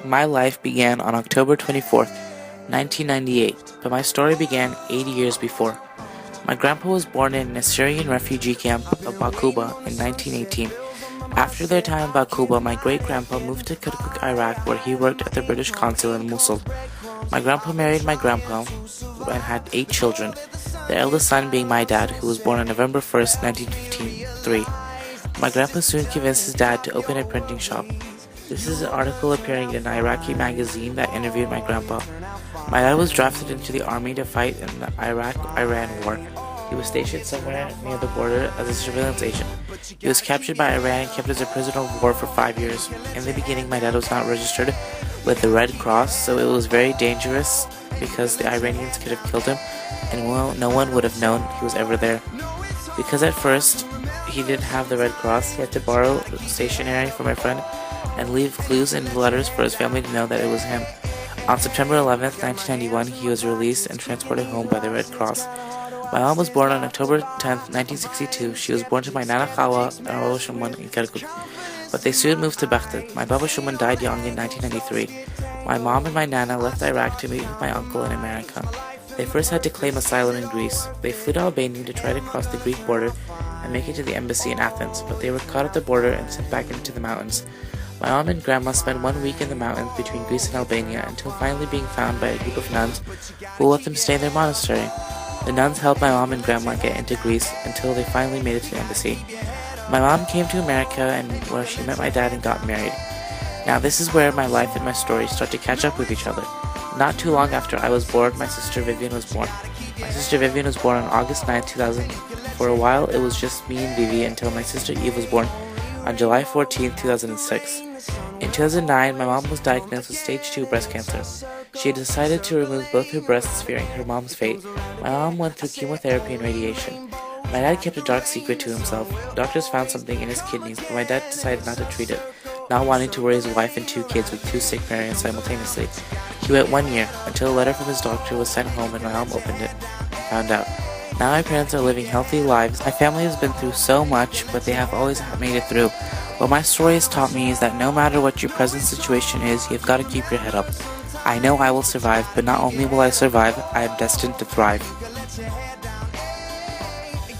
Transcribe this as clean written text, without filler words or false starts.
My life began on October 24th, 1998, but my story began 80 years before. My grandpa was born in an Assyrian refugee camp of Bakuba in 1918. After their time in Bakuba, my great-grandpa moved to Kirkuk, Iraq, where he worked at the British consulate in Mosul. My grandpa married my grandpa and had 8 children, the eldest son being my dad, who was born on November 1st, 1953. My grandpa soon convinced his dad to open a printing shop. This is an article appearing in an Iraqi magazine that interviewed my grandpa. My dad was drafted into the army to fight in the Iraq-Iran war. He was stationed somewhere near the border as a surveillance agent. He was captured by Iran and kept as a prisoner of war for 5 years. In the beginning, my dad was not registered with the Red Cross, so it was very dangerous because the Iranians could have killed him and no one would have known he was ever there. Because at first he didn't have the Red Cross, he had to borrow stationery from a friend and leave clues in the letters for his family to know that it was him. On September 11th, 1991, he was released and transported home by the Red Cross. My mom was born on October 10th, 1962. She was born to my Nana Khawa and Baba Shuman in Kirkuk, but they soon moved to Baghdad. My Baba Shuman died young in 1993. My mom and my Nana left Iraq to meet with my uncle in America. They first had to claim asylum in Greece. They flew to Albania to try to cross the Greek border and make it to the embassy in Athens, but they were caught at the border and sent back into the mountains. My mom and grandma spent 1 week in the mountains between Greece and Albania until finally being found by a group of nuns who let them stay in their monastery. The nuns helped my mom and grandma get into Greece until they finally made it to the embassy. My mom came to America and where she met my dad and got married. Now this is where my life and my story start to catch up with each other. Not too long after I was born, my sister Vivian was born. My sister Vivian was born on August 9, 2000. For a while, it was just me and Vivi until my sister Eve was born on July 14, 2006. In 2009, my mom was diagnosed with stage 2 breast cancer. She had decided to remove both her breasts, fearing her mom's fate. My mom went through chemotherapy and radiation. My dad kept a dark secret to himself. Doctors found something in his kidneys, but my dad decided not to treat it, not wanting to worry his wife and 2 kids with 2 sick parents simultaneously. He waited 1 year until a letter from his doctor was sent home and my mom opened it and found out. Now my parents are living healthy lives. My family has been through so much, but they have always made it through. What my story has taught me is that no matter what your present situation is, you've got to keep your head up. I know I will survive, but not only will I survive, I am destined to thrive.